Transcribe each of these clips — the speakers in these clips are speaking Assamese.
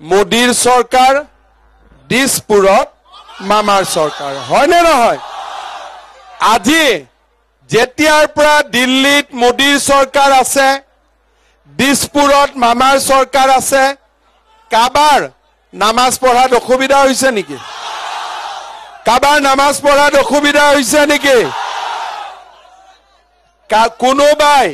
মোদীৰ চৰকাৰ দিছপুৰত মামাৰ চৰকাৰ হয় নে নহয় আজি যেতিয়াৰ পৰা দিল্লীত মোদীৰ চৰকাৰ আছে দিছপুৰত মামাৰ চৰকাৰ আছে কাবাৰ নামাজ পঢ়াত অসুবিধা হৈছে নেকি কাবাৰ নামাজ পঢ়াত অসুবিধা হৈছে নেকি কোনোবাই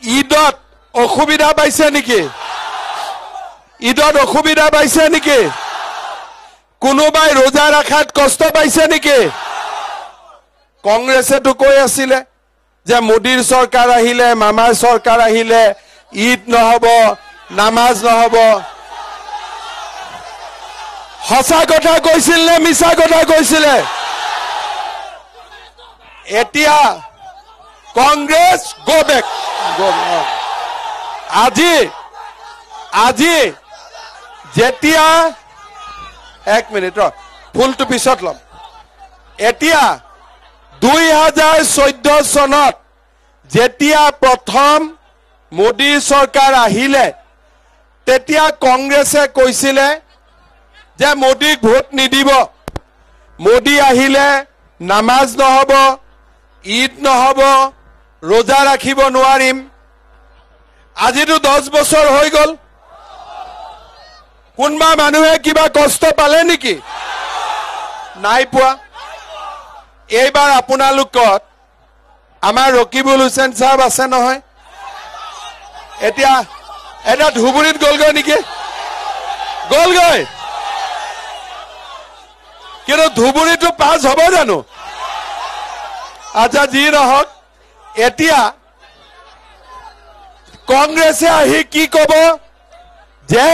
ঈদত অসুবিধা পাইছে নেকি ঈদত অসুবিধা পাইছে নেকি কোনোবাই রোজা রাখাত কষ্ট পাইছে নেকি কংগ্রেসে তো কৈ আছিল যে মোদীৰ সৰকাৰ আহিলে মামাৰ সরকার আহিলে ঈদ নহব নামাজ নহব হসা কথা কৈছিল নে মিছা কথা কৈছিল এতিয়া কংগ্রেস গো ব্যাক আজি যেতিয়া এক মিনিট ফুলটো পিছত লম এতিয়া 2014 সনত যেতিয়া প্ৰথম মোদী সরকার আহিলে তেতিয়া কংগ্রেসে কৈছিল যে মোদীক ভোট নিদিব মোদী আহিলে নামাজ নহব ঈদ নহব রোজা রাখিব নোৱাৰিম আজিতো 10 বছৰ হৈ গল কোনবা মানুহে কিবা কষ্ট পালে নেকি নাই পোৱা এইবাৰ আপোনালোকত আমাৰ ৰকিবুল হুছেইন সাহেব আছে নহয় এতিয়া এটা ধুবুৰীত গলগৈ নেকি গলগৈ কিন্তু ধুবুৰীটো পাছ হ'ব জানো আচ্ছা যি নহওক এতিয়া কংগ্ৰেছে আহি কি কব যে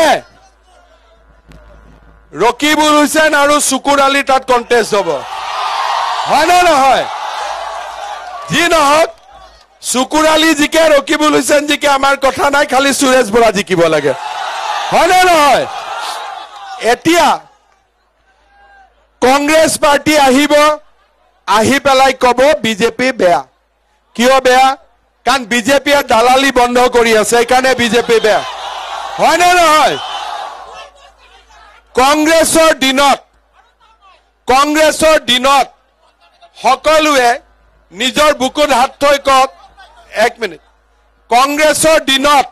ৰকিবুল হুছেইন আৰু শুকুৰ আলী তাত কন্টেস্ট হ'ব হয় না নহয় যি নহওক শুকুৰ আলী জিকে ৰকিবুল হুছেইন জিকে আমাৰ কথা নাই খালি সুৰেশ বৰা জিকিব লাগে হয় না নহয় এতিয়া কংগ্ৰেছ পাৰ্টি আহিব আহি পেলাই কব বিজেপি বেয়া কিয় বেয়া কাৰণ বিজেপিয়ে দালালি বন্ধ কৰি আছে এইকাৰণে বিজেপি বেয়া হয় না নহয় কংগ্ৰেছৰ দিনত সকলোৱে নিজৰ বুকুত হাত থৈ কক এক মিনিট কংগ্ৰেছৰ দিনত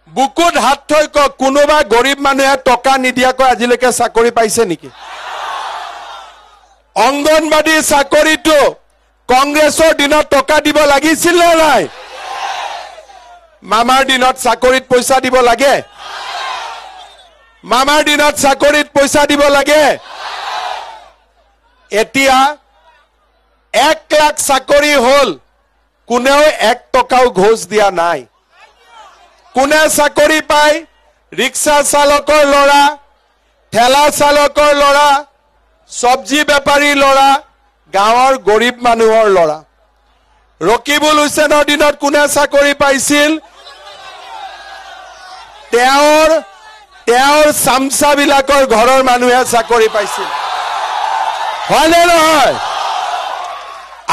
বুকুত হাত থৈ কক কোনোবা গৰীব মানুহে টকা নিদিয়াকৈ আজিলৈকে চাকৰি পাইছে নেকি অংগনবাদী চাকৰিটো কংগ্ৰেছৰ দিনত টকা দিব লাগিছিল নে নাই মামাৰ দিনত চাকৰিত পইচা দিব লাগে মামাৰ দিনত চাকৰিত পইচা দিব লাগে এতিয়া 1 লাখ চাকৰি হল কোনেও 1 টকাও ঘোষ দিয়া নাই কোনে চাকৰি পায় ৰিক্সা চালকৰ লৰা ঠেলা চালকৰ লৰা সবজি বেপাৰী লৰা গাঁৱৰ গৰীব মানুহৰ লৰা ৰকিবুল হুছেইনৰ দিনত কোনে চাকৰি পাইছিল তেওঁৰ সামসা বিলাকৰ ঘৰৰ মানুহে চাকৰি পাইছিল হয় নে নহয়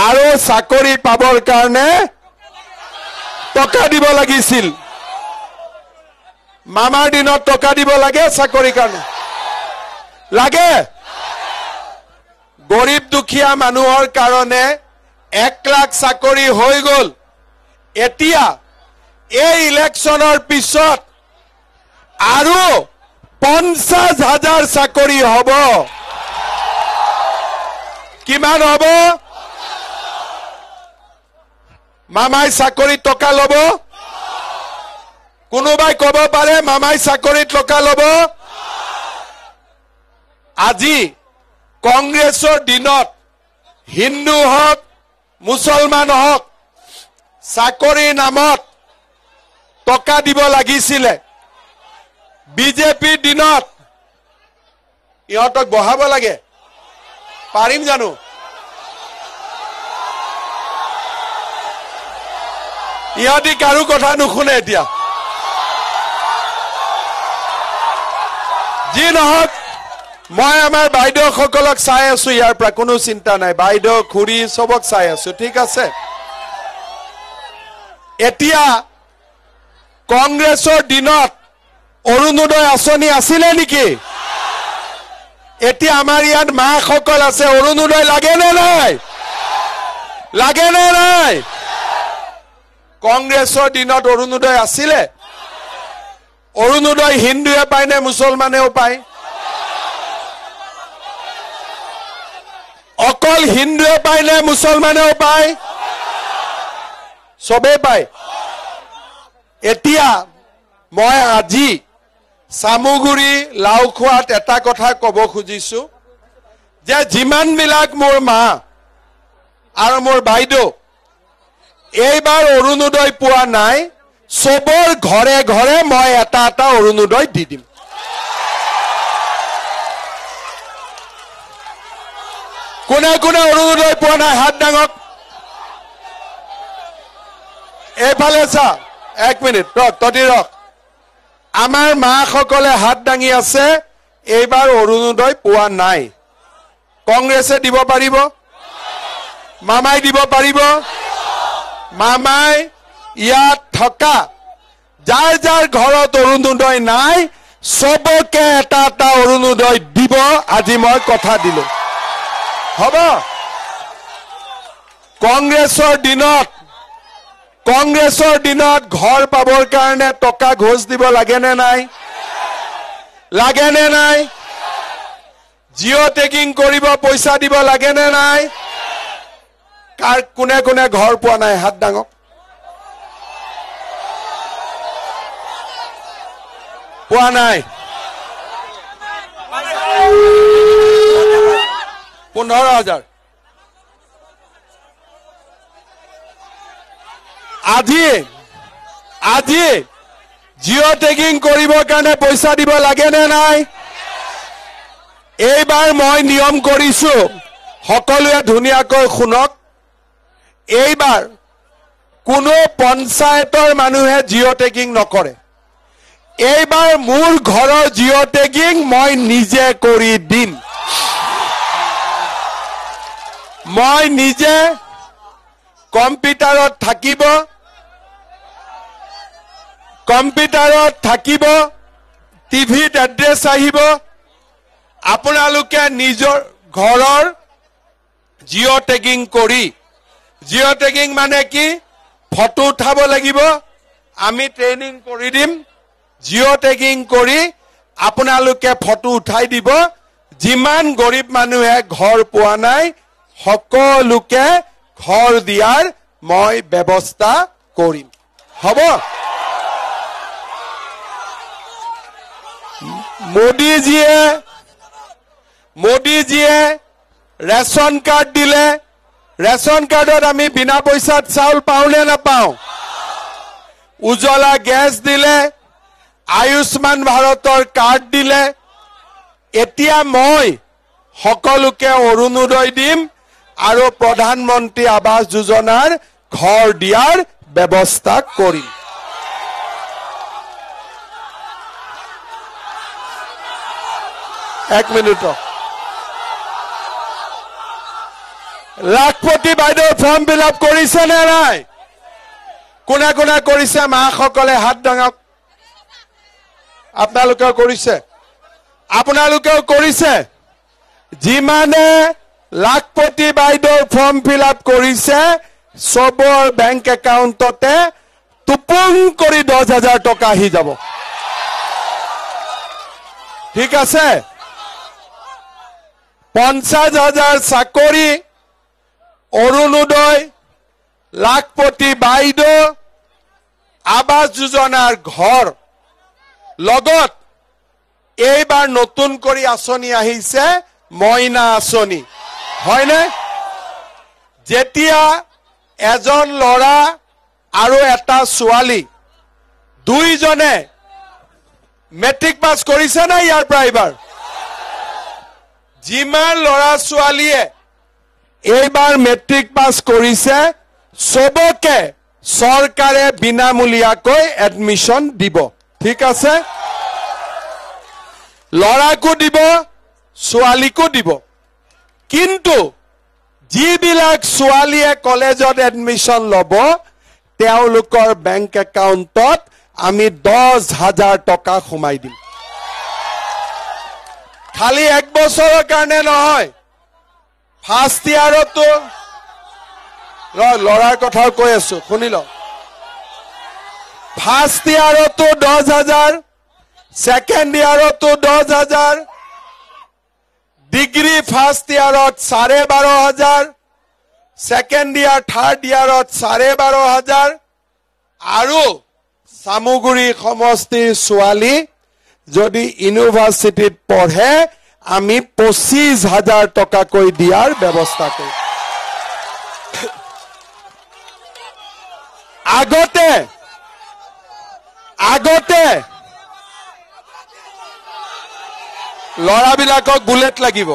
আৰু চাকৰি পাবৰ কাৰণে টকা দিব লাগিছিল মামাৰ দিনত টকা দিব লাগে চাকৰি কাৰণে লাগে গৰীব দুখীয়া মানুহৰ কাৰণে 1 লাখ চাকৰি হৈ গল এতিয়া এই ইলেকশনৰ পিছত আৰু 50,000 চাকৰি হ'ব কিমান হ'ব মামাই চাকৰি টকা লব কোনোবাই কব পাৰে মামাই চাকৰিত টকা লব আজি কংগ্ৰেছৰ দিনত হিন্দু হক মুছলমান হক চাকৰিৰ নামত টকা দিব লাগিছিল বিজেপিৰ দিনত ইহঁতক বহাব লাগে পাৰিম জানো ইহঁতি কাৰো কথা নুশুনে এতিয়া যি নহওক মই আমাৰ বাইদেউ সকলক চাই আছো ইয়াৰ পৰা কোনো চিন্তা নাই বাইদেউ খুৰী সবক চাই আছো ঠিক আছে এতিয়া কংগ্ৰেছৰ দিনত অৰুণোদয় আঁচনি আছিলে নেকি? এতিয়া আমাৰ ইয়াত মাসকল আছে, অৰুণোদয় লাগে নে নাই? লাগে নে নাই? কংগ্ৰেছৰ দিনত অৰুণোদয় আছিলে? অৰুণোদয় হিন্দুৱে পায় নে মুছলমানেও পায়? অকল হিন্দুৱে পায় নে মুছলমানেও পায়? চবেই পায়। এতিয়া মই আজি চামুগুৰি লাওখোৱাত এটা কথা ক'ব খুজিছো যে যিমানবিলাক মোৰ মা আৰু মোৰ বাইদেউ এইবাৰ অৰুণোদয় পোৱা নাই, চবৰ ঘৰে ঘৰে মই এটা এটা অৰুণোদয় দি দিম। কোনে কোনে অৰুণোদয় পোৱা নাই হাত দাঙক। এইফালে চা, এক মিনিট ৰখ, ততি ৰখ। আমাৰ মাসকলে হাত দাঙি আছে, এইবাৰ অৰুণোদয় পোৱা নাই। কংগ্ৰেছে দিব পাৰিব? মামাই দিব পাৰিব? মামাই ইয়াত থকা যাৰ যাৰ ঘৰত অৰুণোদয় নাই চবকে এটা এটা অৰুণোদয় দিব। আজি মই কথা দিলো, হ'ব? কংগ্ৰেছৰ দিনত ঘৰ পাবৰ কাৰণে টকা ঘোষ দিব লাগে নে নাই? লাগে নে নাই? জিঅ' টেগিং কৰিব পইচা দিব লাগে নে নাই? কাৰ কোনে কোনে ঘৰ পোৱা নাই হাত দাঙক। পোৱা নাই? 15,000। আজি জিঅ' টেগিং কৰিবৰ কাৰণে পইচা দিব লাগে নে নাই? এইবাৰ মই নিয়ম কৰিছো, সকলোৱে ধুনীয়াকৈ শুনক। এইবাৰ কোনো পঞ্চায়তৰ মানুহে জিঅ' টেগিং নকৰে। এইবাৰ মোৰ ঘৰৰ জিঅ' টেগিং মই নিজে কৰি দিম। মই নিজে কম্পিউটাৰত থাকিব, টিভিত এড্ৰেছ আহিব। আপোনালোকে নিজৰ ঘৰৰ জিঅ' টেগিং কৰি, জিঅ' টেগিং মানে কি? ফটো উঠাব লাগিব, আমি ট্ৰেইনিং কৰি দিম। জিঅ' টেগিং কৰি আপোনালোকে ফটো উঠাই দিব। যিমান গৰীব মানুহে ঘৰ পোৱা নাই সকলোকে ঘৰ দিয়াৰ মই ব্যৱস্থা কৰিম, হ'ব? মোদীজীয়ে ৰেচন কাৰ্ড দিলে, ৰেচন কাৰ্ডত আমি বিনা পইচাত চাউল পাওঁ নে নাপাওঁ? উজ্জ্বলা গেছ দিলে, আয়ুষ্মান ভাৰতৰ কাৰ্ড দিলে। এতিয়া মই সকলোকে অৰুণোদয় দিম আৰু প্ৰধানমন্ত্ৰী আৱাস যোজনাৰ ঘৰ দিয়াৰ ব্যৱস্থা কৰিম। এক মিনিট, লাখপতি বাইদেউ ফৰ্ম ফিল আপ কৰিছে নে নাই? কোনে কোনে কৰিছে? মাসকলে হাত দাঙক। আপোনালোকেও কৰিছে? আপোনালোকেও কৰিছে? যিমানে লাখপতি বাইদেউ ফৰ্ম ফিল আপ কৰিছে চবৰ বেংক একাউণ্টতে টুপুং কৰি 10,000 টকা আহি যাব। ঠিক আছে? 50,000 চাকৰি, অৰুণোদয়, লাখপতি বাইদেউ, আৱাস যোজনাৰ ঘৰ, লগত এইবাৰ নতুন কৰি আঁচনি আহিছে মইনা আঁচনি, হয়নে? যেতিয়া এজন ল'ৰা আৰু এটা ছোৱালী দুইজনে মেট্ৰিক পাছ কৰিছে না ইয়াৰ পৰা এইবাৰ? যিমান ল'ৰা ছোৱালীয়ে এইবাৰ মেট্ৰিক পাছ কৰিছে সবকে চৰকাৰে বিনামূলীয়াকৈ এডমিশন দিব। ঠিক আছে? ল'ৰাকো দিব, ছোৱালীকো দিব। কিন্তু যিবিলাক ছোৱালীয়ে কলেজত এডমিশন ল'ব তেওঁলোকৰ বেংক একাউণ্টত আমি 10,000 টকা সোমাই দিম খালি 1 বছৰৰ কাৰণে নহয় ফাৰ্ষ্ট ইয়াৰতো লৰাৰ কথাও কৈ আছো শুনি ল ফাৰ্ষ্ট ইয়াৰতো 10,000 সেকেন্ড ইয়াৰতো 10,000 ডিগ্ৰী ফাৰ্ষ্ট ইয়াৰত 12,500 সেকেন্ড ইয়াৰ থাৰ্ড ইয়াৰত 12,500 আৰু সামুগুৰি সমষ্টিৰ ছোৱালী যদি ইউনিভাৰ্চিটিত পঢ়ে আমি 25,000 টকা কৈ দিয়াৰ ব্যৱস্থা কৰিম আগতে লৰাবিলাকক বুলেট লাগিব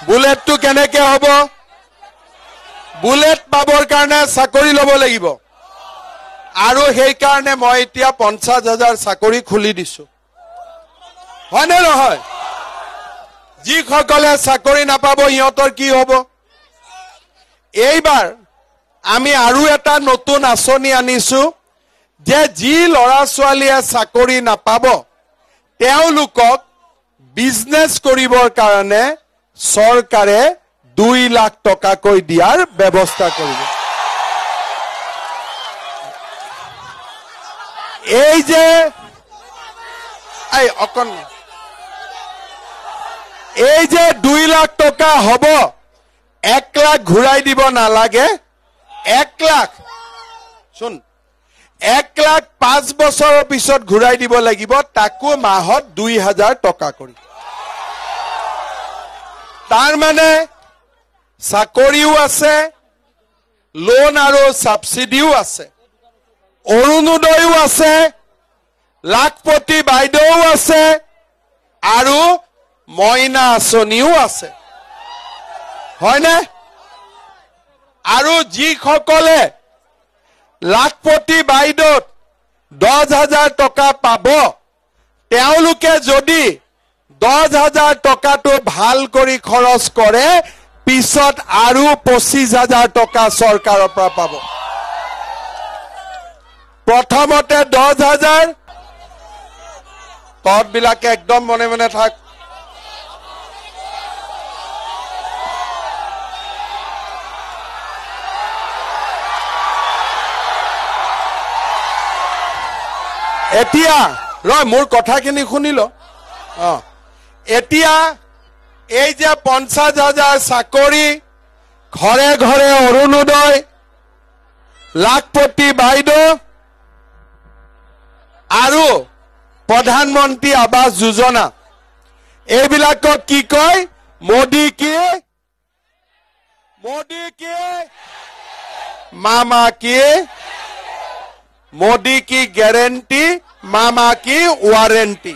বুলেটটো কেনেকে হ'ব বুলেট পাবৰ কাৰণে চাকৰি ল'ব লাগিব আৰু সেই কাৰণে মই এতিয়া 50,000 চাকৰি খুলি দিছো হয়নে নহয় যিসকলে চাকৰি নাপাব ইহঁতৰ কি হ'ব এইবাৰ আমি আৰু এটা নতুন আঁচনি আনিছো যে যি ল'ৰা ছোৱালীয়ে চাকৰি নাপাব তেওঁলোকক বিজনেছ কৰিবৰ কাৰণে চৰকাৰে 2 লাখ টকাকৈ দিয়াৰ ব্যৱস্থা কৰিব এই যে এই যে 2 লাখ টকা হ'ব 1 লাখ ঘূৰাই দিব নালাগে 1 লাখ শুন 1 লাখ 5 বছৰৰ পিছত ঘূৰাই দিব লাগিব তাকো মাহত 2,000 টকা কৰি তাৰ মানে চাকৰিও আছে লোন আৰু সাবসিডিও আছে অৰুণোদয়ও আছে লাখপতি বাইদেও আছে আৰু মইনা আঁচনিও আছে হয়নে আৰু যিসকলে লাখপতি বাইদেউত 10,000 টকা পাব তেওঁলোকে যদি 10,000 টকাটো ভাল কৰি খৰচ কৰে পিছত আৰু 25,000 টকা চৰকাৰৰ পৰা পাব প্ৰথমতে 10,000 তহঁতবিলাকে একদম মনে মনে থাক এতিয়া মোৰ কথাখিনি শুনিল এতিয়া এই যে 50,000 চাকৰি ঘৰে ঘৰে অৰুণোদয় লাখপতি বাইদেউ আৰু প্ৰধানমন্ত্ৰী আৱাস যোজনা এইবিলাকক কি কয় মোদী কি মামা কি मोदी की गारंटी मामा की वारंटी